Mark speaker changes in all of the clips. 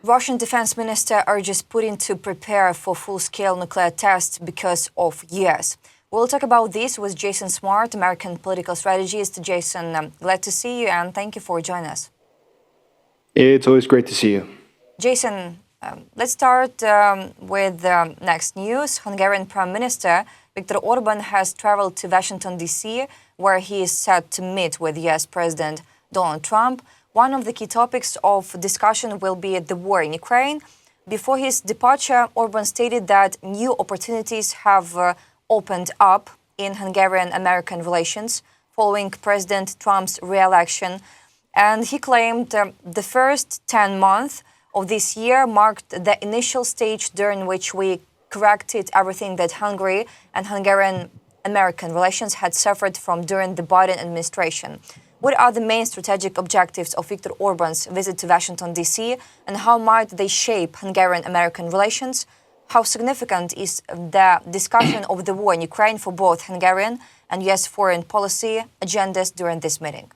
Speaker 1: Russian defense minister urges Putin to prepare for full-scale nuclear tests because of US. We'll talk about this with Jason Smart, American political strategist. Jason, glad to see you and thank you for joining us.
Speaker 2: It's always great to see you.
Speaker 1: Jason, let's start with next news. Hungarian Prime Minister Viktor Orban has traveled to Washington, D.C., where he is set to meet with US President Donald Trump. One of the key topics of discussion will be the war in Ukraine. Before his departure, Orban stated that new opportunities have opened up in Hungarian-American relations following President Trump's re-election. And he claimed the first 10 months of this year marked the initial stage during which we corrected everything that Hungary and Hungarian-American relations had suffered from during the Biden administration. What are the main strategic objectives of Viktor Orban's visit to Washington, D.C., and how might they shape Hungarian-American relations? How significant is the discussion of the war in Ukraine for both Hungarian and U.S. foreign policy agendas during this meeting?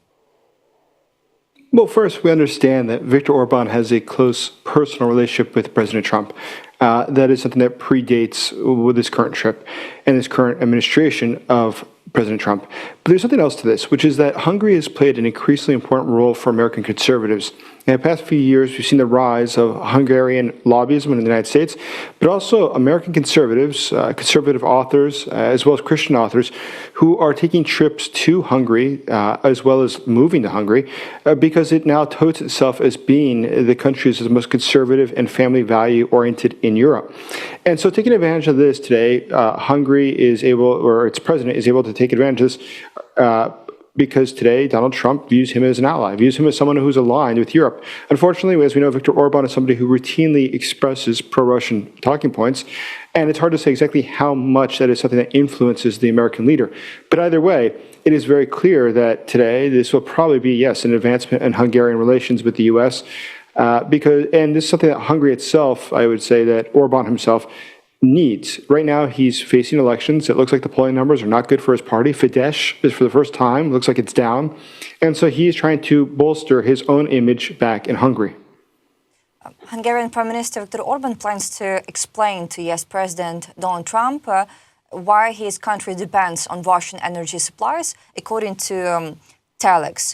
Speaker 2: Well, first, we understand that Viktor Orban has a close personal relationship with President Trump. That is something that predates with his current trip and his current administration of President Trump. But there's something else to this, which is that Hungary has played an increasingly important role for American conservatives. In the past few years, we've seen the rise of Hungarian lobbyism in the United States, but also American conservatives, conservative authors, as well as Christian authors, who are taking trips to Hungary, as well as moving to Hungary, because it now touts itself as being the country that's the most conservative and family value-oriented in Europe. And so taking advantage of this today, Hungary is able, or its president is able to take advantage of this because today Donald Trump views him as an ally, views him as someone who's aligned with Europe. Unfortunately, as we know, Viktor Orban is somebody who routinely expresses pro-Russian talking points, and it's hard to say exactly how much that is something that influences the American leader. But either way, it is very clear that today this will probably be, yes, an advancement in Hungarian relations with the U.S., and this is something that Hungary itself, I would say that Orban himself needs. Right now, he's facing elections. It looks like the polling numbers are not good for his party. Fidesz is for the first time, looks like it's down. And so he is trying to bolster his own image back in Hungary.
Speaker 1: Hungarian Prime Minister Viktor Orban plans to explain to US President Donald Trump why his country depends on Russian energy supplies, according to Telex.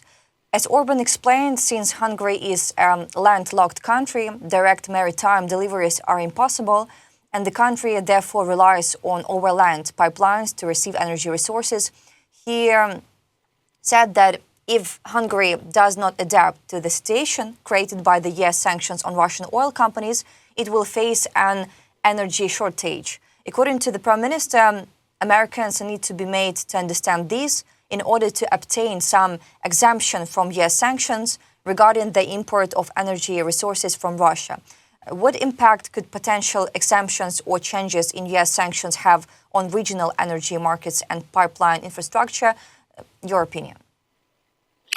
Speaker 1: As Orban explained, since Hungary is a landlocked country, direct maritime deliveries are impossible, and the country therefore relies on overland pipelines to receive energy resources. He said that if Hungary does not adapt to the situation created by the US sanctions on Russian oil companies, it will face an energy shortage. According to the Prime Minister, Americans need to be made to understand this in order to obtain some exemption from US sanctions regarding the import of energy resources from Russia. What impact could potential exemptions or changes in US sanctions have on regional energy markets and pipeline infrastructure? Your opinion?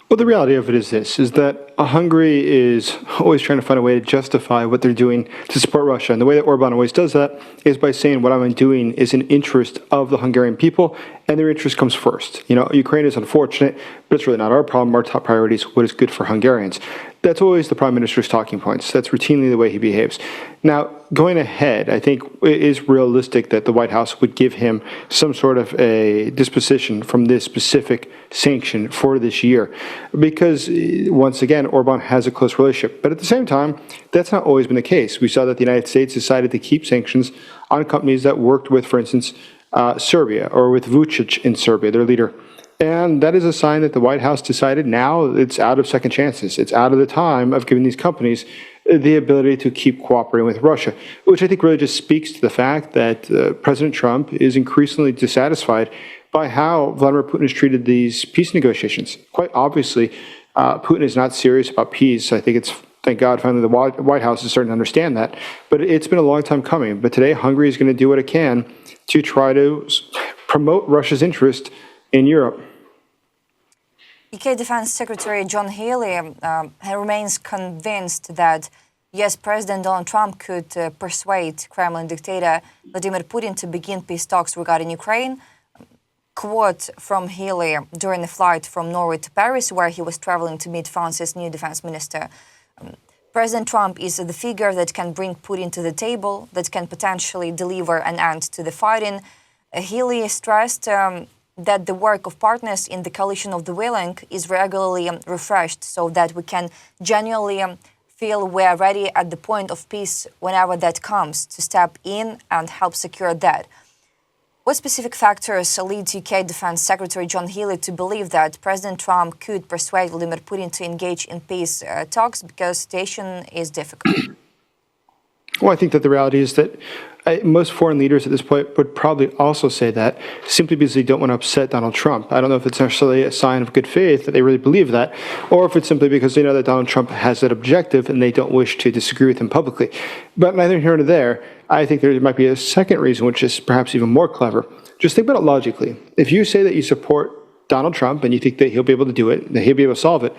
Speaker 2: Well, the reality of it is this, is that Hungary is always trying to find a way to justify what they're doing to support Russia. And the way that Orban always does that is by saying what I'm doing is in interest of the Hungarian people, and their interest comes first. You know, Ukraine is unfortunate, but it's really not our problem. Our top priority is what is good for Hungarians. That's always the Prime Minister's talking points. That's routinely the way he behaves. Now, going ahead, I think it is realistic that the White House would give him some sort of a disposition from this specific sanction for this year. Because, once again, Orban has a close relationship. But at the same time, that's not always been the case. We saw that the United States decided to keep sanctions on companies that worked with, for instance, Serbia, or with Vucic in Serbia, their leader. And that is a sign that the White House decided now it's out of second chances. It's out of the time of giving these companies the ability to keep cooperating with Russia, which I think really just speaks to the fact that President Trump is increasingly dissatisfied by how Vladimir Putin has treated these peace negotiations. Quite obviously, Putin is not serious about peace. I think it's, thank God, finally the White House is starting to understand that. But it's been a long time coming. But today, Hungary is going to do what it can to try to promote Russia's interest in Europe.
Speaker 1: UK Defence Secretary John Healey remains convinced that US President Donald Trump could persuade Kremlin dictator Vladimir Putin to begin peace talks regarding Ukraine. Quote from Healey during a flight from Norway to Paris, where he was traveling to meet France's new defense minister. President Trump is the figure that can bring Putin to the table, that can potentially deliver an end to the fighting. Healey stressed that the work of partners in the coalition of the willing is regularly refreshed so that we can genuinely feel we are ready at the point of peace whenever that comes to step in and help secure that. What specific factors lead UK Defence Secretary John Healey to believe that President Trump could persuade Vladimir Putin to engage in peace talks because the situation is difficult?
Speaker 2: Well, I think that the reality is that most foreign leaders at this point would probably also say that simply because they don't want to upset Donald Trump. I don't know if it's necessarily a sign of good faith that they really believe that, or if it's simply because they know that Donald Trump has that objective and they don't wish to disagree with him publicly. But neither here nor there, I think there might be a second reason, which is perhaps even more clever. Just think about it logically. If you say that you support Donald Trump and you think that he'll be able to do it, that he'll be able to solve it,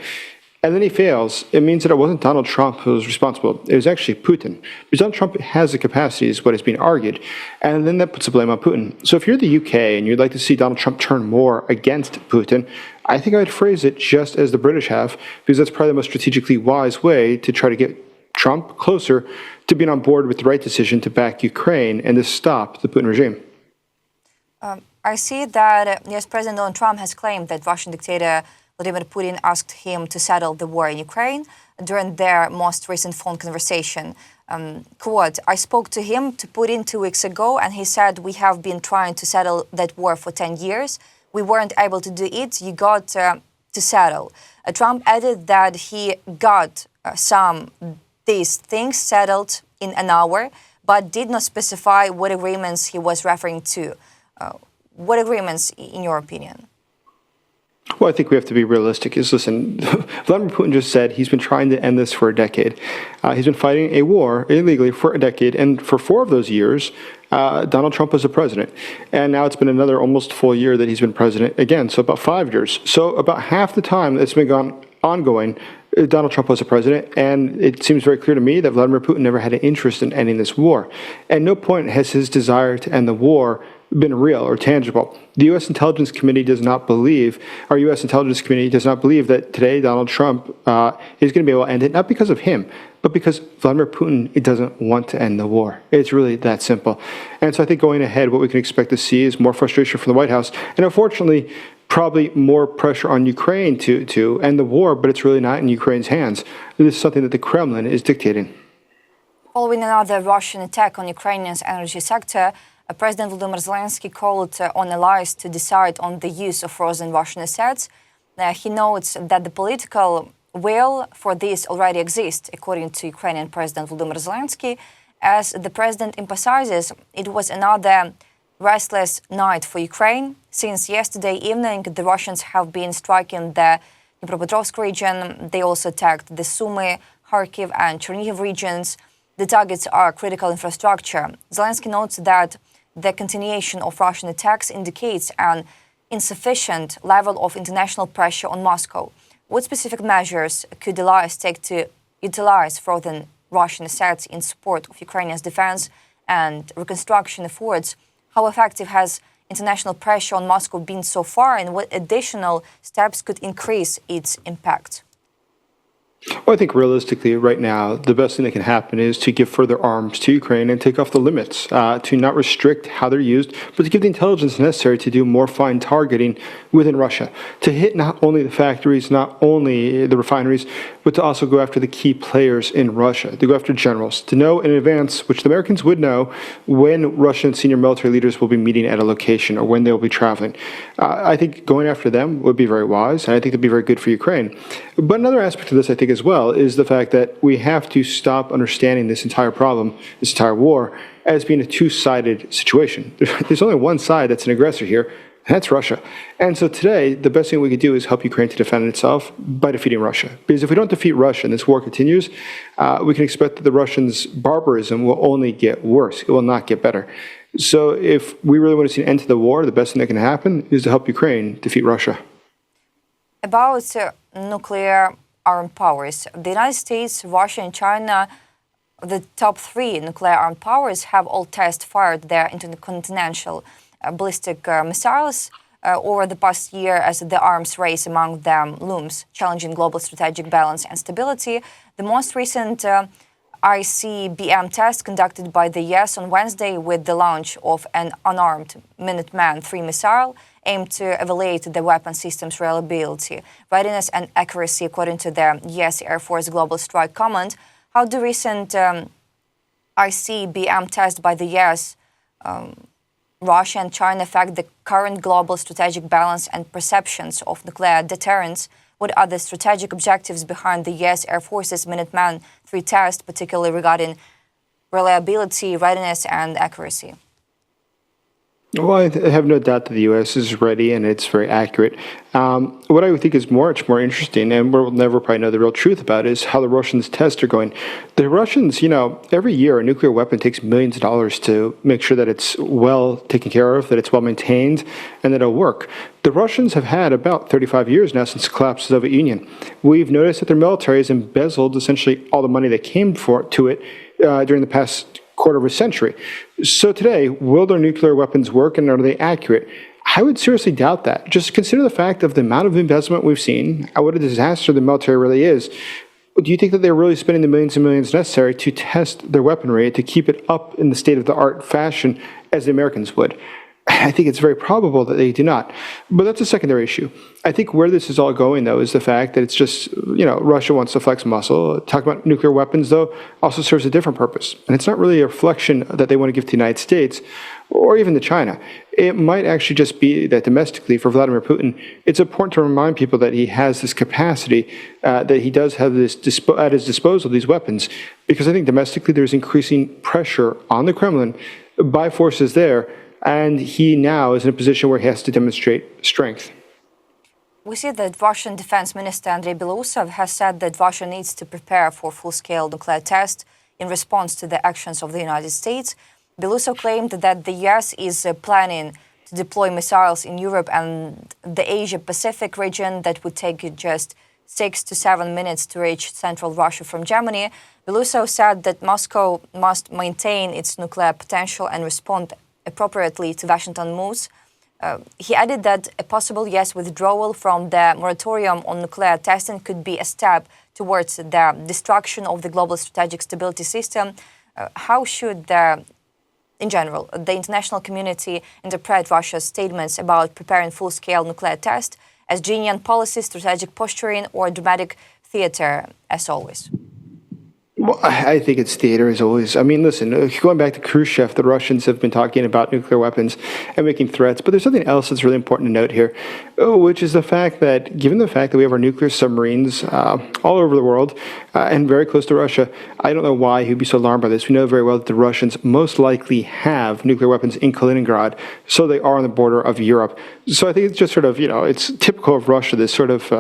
Speaker 2: and then he fails, it means that it wasn't Donald Trump who was responsible. It was actually Putin. Because Donald Trump has the capacity, is what is being argued. And then that puts the blame on Putin. So if you're the UK and you'd like to see Donald Trump turn more against Putin, I think I'd phrase it just as the British have, because that's probably the most strategically wise way to try to get Trump closer to being on board with the right decision to back Ukraine and to stop the Putin regime.
Speaker 1: I see that, yes, President Donald Trump has claimed that Russian dictator Vladimir Putin asked him to settle the war in Ukraine during their most recent phone conversation. Quote, I spoke to him, to Putin 2 weeks ago, and he said, we have been trying to settle that war for 10 years. We weren't able to do it. You got to settle. Trump added that he got these things settled in an hour, but did not specify what agreements he was referring to. What agreements, in your opinion?
Speaker 2: Well, I think we have to be realistic. Listen, Vladimir Putin just said he's been trying to end this for a decade. He's been fighting a war illegally for a decade, and for 4 of those years, Donald Trump was the president. And now it's been another almost full year that he's been president again, so about 5 years. So about half the time that's been ongoing, Donald Trump was the president, and it seems very clear to me that Vladimir Putin never had an interest in ending this war. At no point has his desire to end the war been real or tangible. The U.S. Intelligence Committee does not believe, our U.S. Intelligence Committee does not believe that today Donald Trump is going to be able to end it, not because of him, but because Vladimir Putin doesn't want to end the war. It's really that simple. And so I think going ahead, what we can expect to see is more frustration from the White House, and unfortunately, probably more pressure on Ukraine to end the war, but it's really not in Ukraine's hands. This is something that the Kremlin is dictating.
Speaker 1: Following another Russian attack on Ukraine's energy sector, President Volodymyr Zelensky called on allies to decide on the use of frozen Russian assets. He notes that the political will for this already exists, according to Ukrainian President Volodymyr Zelensky. As the president emphasizes, it was another restless night for Ukraine. Since yesterday evening, the Russians have been striking the Dnipropetrovsk region. They also attacked the Sumy, Kharkiv and Chernihiv regions. The targets are critical infrastructure. Zelensky notes that the continuation of Russian attacks indicates an insufficient level of international pressure on Moscow. What specific measures could allies take to utilize frozen Russian assets in support of Ukraine's defense and reconstruction efforts? How effective has international pressure on Moscow been so far, and what additional steps could increase its impact?
Speaker 2: Well, I think realistically right now, the best thing that can happen is to give further arms to Ukraine and take off the limits, to not restrict how they're used, but to give the intelligence necessary to do more fine targeting within Russia, to hit not only the factories, not only the refineries, but to also go after the key players in Russia, to go after generals, to know in advance, which the Americans would know, when Russian senior military leaders will be meeting at a location or when they will be traveling. I think going after them would be very wise, and I think it would be very good for Ukraine. But another aspect of this, I think, as well, is the fact that we have to stop understanding this entire problem, this entire war, as being a two-sided situation. There's only one side that's an aggressor here, and that's Russia. And so today, the best thing we could do is help Ukraine to defend itself by defeating Russia. Because if we don't defeat Russia and this war continues, we can expect that the Russians' barbarism will only get worse. It will not get better. So if we really want to see an end to the war, the best thing that can happen is to help Ukraine defeat Russia.
Speaker 1: About nuclear armed powers, the United States, Russia and China, the top 3 nuclear armed powers, have all test fired their intercontinental ballistic missiles. over the past year as the arms race among them looms, challenging global strategic balance and stability. The most recent ICBM test conducted by the US on Wednesday with the launch of an unarmed Minuteman III missile aimed to evaluate the weapon system's reliability, readiness and accuracy, according to the US Air Force Global Strike Command. How do recent ICBM tests by the US, Russia and China affect the current global strategic balance and perceptions of nuclear deterrence? What are the strategic objectives behind the US Air Force's Minuteman III test, particularly regarding reliability, readiness, and accuracy?
Speaker 2: Well, I have no doubt that the U.S. is ready and it's very accurate. What I would think is much more interesting, and we'll never probably know the real truth about, is how the Russians' tests are going. The Russians, every year a nuclear weapon takes millions of dollars to make sure that it's well taken care of, that it's well maintained, and that it'll work. The Russians have had about 35 years now since the collapse of the Soviet Union. We've noticed that their military has embezzled essentially all the money that came to it during the past quarter of a century. So today, will their nuclear weapons work and are they accurate? I would seriously doubt that. Just consider the fact of the amount of investment we've seen, what a disaster the military really is. Do you think that they're really spending the millions and millions necessary to test their weaponry to keep it up in the state-of-the-art fashion as the Americans would? I think it's very probable that they do not. But that's a secondary issue. I think where this is all going, though, is the fact that it's just, Russia wants to flex muscle. Talking about nuclear weapons, though, also serves a different purpose. And it's not really a reflection that they want to give to the United States or even to China. It might actually just be that domestically, for Vladimir Putin, it's important to remind people that he has this capacity, that he does have this at his disposal, these weapons. Because I think domestically there's increasing pressure on the Kremlin by forces there. And he now is in a position where he has to demonstrate strength.
Speaker 1: We see that Russian Defense Minister Andrei Belousov has said that Russia needs to prepare for full-scale nuclear test in response to the actions of the United States. Belousov claimed that the US is planning to deploy missiles in Europe and the Asia-Pacific region that would take just 6 to 7 minutes to reach central Russia from Germany. Belousov said that Moscow must maintain its nuclear potential and respond appropriately to Washington moves. He added that a possible US withdrawal from the moratorium on nuclear testing could be a step towards the destruction of the global strategic stability system. How should, in general, the international community interpret Russia's statements about preparing full-scale nuclear tests as genuine policy, strategic posturing, or dramatic theater, as always?
Speaker 2: Well, I think it's theater as always. I mean, listen, going back to Khrushchev, the Russians have been talking about nuclear weapons and making threats, but there's something else that's really important to note here, which is the fact that, given the fact that we have our nuclear submarines all over the world and very close to Russia, I don't know why he'd be so alarmed by this. We know very well that the Russians most likely have nuclear weapons in Kaliningrad, so they are on the border of Europe. So I think it's just sort of, it's typical of Russia, this sort of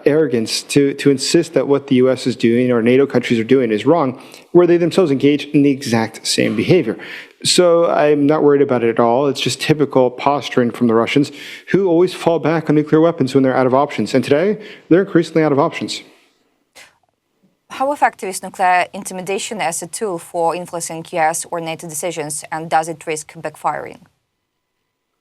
Speaker 2: arrogance to insist that what the U.S. is doing or NATO countries are doing is wrong, where they themselves engage in the exact same behavior. So I'm not worried about it at all. It's just typical posturing from the Russians, who always fall back on nuclear weapons when they're out of options. And today, they're increasingly out of options.
Speaker 1: How effective is nuclear intimidation as a tool for influencing US or NATO decisions, and does it risk backfiring?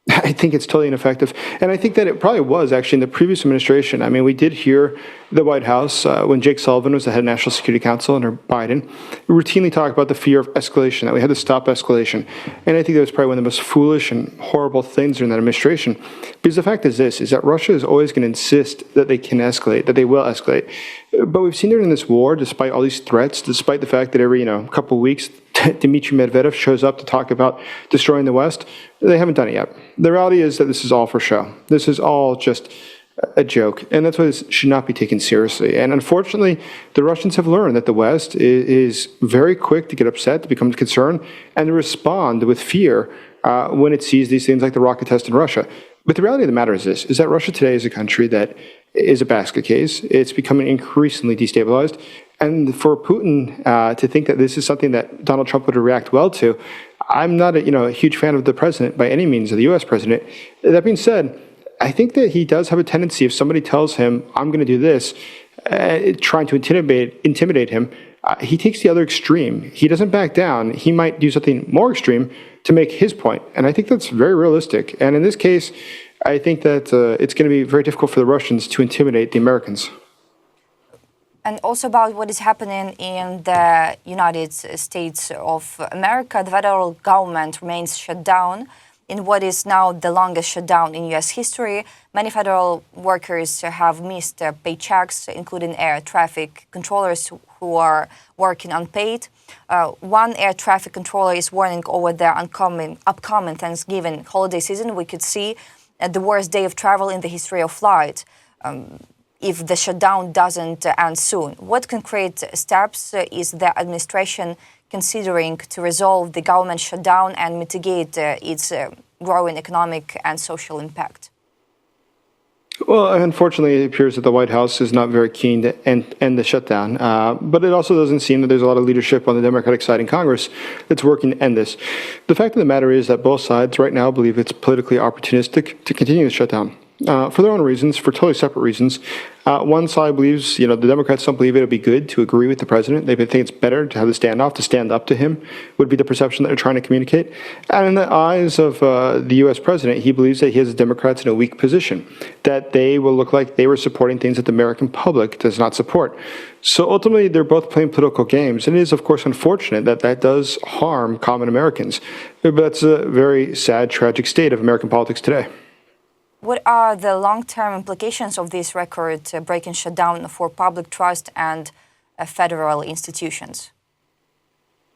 Speaker 2: I think it's totally ineffective. And I think that it probably was actually in the previous administration. I mean, we did hear the White House, when Jake Sullivan was the head of National Security Council under Biden, routinely talk about the fear of escalation, that we had to stop escalation. And I think that was probably one of the most foolish and horrible things during that administration. Because the fact is this, is that Russia is always going to insist that they can escalate, that they will escalate. But we've seen during this war, despite all these threats, despite the fact that every couple of weeks, Dmitry Medvedev shows up to talk about destroying the West, they haven't done it yet. The reality is that this is all for show. This is all just a joke, and that's why this should not be taken seriously. And unfortunately, the Russians have learned that the West is very quick to get upset, to become concerned, and to respond with fear when it sees these things like the rocket test in Russia. But the reality of the matter is this, is that Russia today is a country that is a basket case. It's becoming increasingly destabilized. And for Putin to think that this is something that Donald Trump would react well to, I'm not a huge fan of the president by any means, of the U.S. president. That being said, I think that he does have a tendency, if somebody tells him, I'm going to do this, trying to intimidate him, he takes the other extreme. He doesn't back down. He might do something more extreme to make his point. And I think that's very realistic. And in this case, I think that it's going to be very difficult for the Russians to intimidate the Americans.
Speaker 1: And also about what is happening in the United States of America, the federal government remains shut down in what is now the longest shutdown in U.S. history. Many federal workers have missed their paychecks, including air traffic controllers who are working unpaid. One air traffic controller is warning over the upcoming Thanksgiving holiday season. We could see the worst day of travel in the history of flight if the shutdown doesn't end soon. What concrete steps is the administration considering to resolve the government shutdown and mitigate its growing economic and social impact?
Speaker 2: Well, unfortunately, it appears that the White House is not very keen to end the shutdown. But it also doesn't seem that there's a lot of leadership on the Democratic side in Congress that's working to end this. The fact of the matter is that both sides right now believe it's politically opportunistic to continue the shutdown. For their own reasons, for totally separate reasons. One side believes, the Democrats don't believe it would be good to agree with the president. They think it's better to have the standoff, to stand up to him, would be the perception that they're trying to communicate. And in the eyes of the U.S. president, he believes that he has the Democrats in a weak position, that they will look like they were supporting things that the American public does not support. So ultimately, they're both playing political games. And it is, of course, unfortunate that that does harm common Americans. But that's a very sad, tragic state of American politics today.
Speaker 1: What are the long-term implications of this record-breaking shutdown for public trust and federal institutions?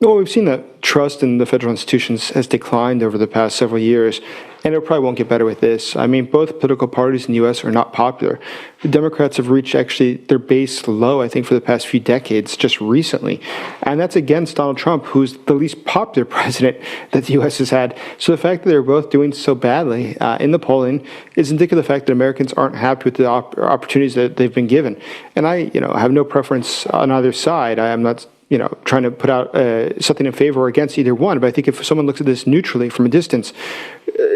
Speaker 2: Well, we've seen that trust in the federal institutions has declined over the past several years, and it probably won't get better with this. I mean, both political parties in the U.S. are not popular. The Democrats have reached actually their base low, I think, for the past few decades, just recently. And that's against Donald Trump, who's the least popular president that the U.S. has had. So the fact that they're both doing so badly in the polling is indicative of the fact that Americans aren't happy with the opportunities that they've been given. And I, have no preference on either side. I am not trying to put out something in favor or against either one. But I think if someone looks at this neutrally from a distance,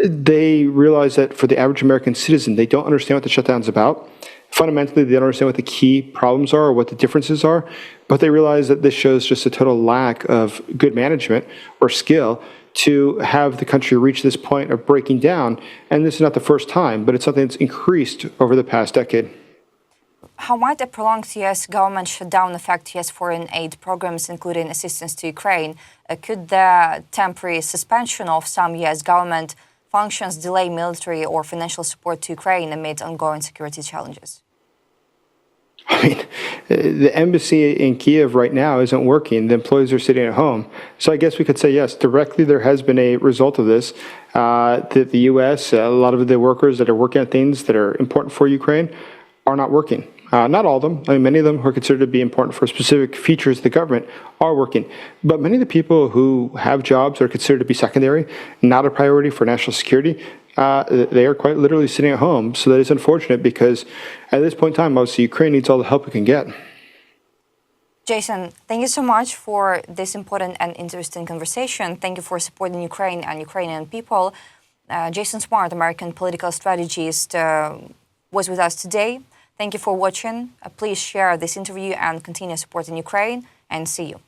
Speaker 2: they realize that for the average American citizen, they don't understand what the shutdown's about. Fundamentally, they don't understand what the key problems are or what the differences are. But they realize that this shows just a total lack of good management or skill to have the country reach this point of breaking down. And this is not the first time, but it's something that's increased over the past decade.
Speaker 1: How might a prolonged U.S. government shutdown affect U.S. foreign aid programs, including assistance to Ukraine? Could the temporary suspension of some U.S. government functions delay military or financial support to Ukraine amid ongoing security challenges?
Speaker 2: I mean, the embassy in Kiev right now isn't working. The employees are sitting at home. So I guess we could say, yes, directly there has been a result of this. That the U.S., a lot of the workers that are working on things that are important for Ukraine are not working. Not all of them. I mean, many of them who are considered to be important for specific features of the government are working. But many of the people who have jobs that are considered to be secondary, not a priority for national security, they are quite literally sitting at home. So that is unfortunate because at this point in time, obviously, Ukraine needs all the help it can get.
Speaker 1: Jason, thank you so much for this important and interesting conversation. Thank you for supporting Ukraine and Ukrainian people. Jason Smart, American political strategist, was with us today. Thank you for watching. Please share this interview and continue supporting Ukraine, and see you.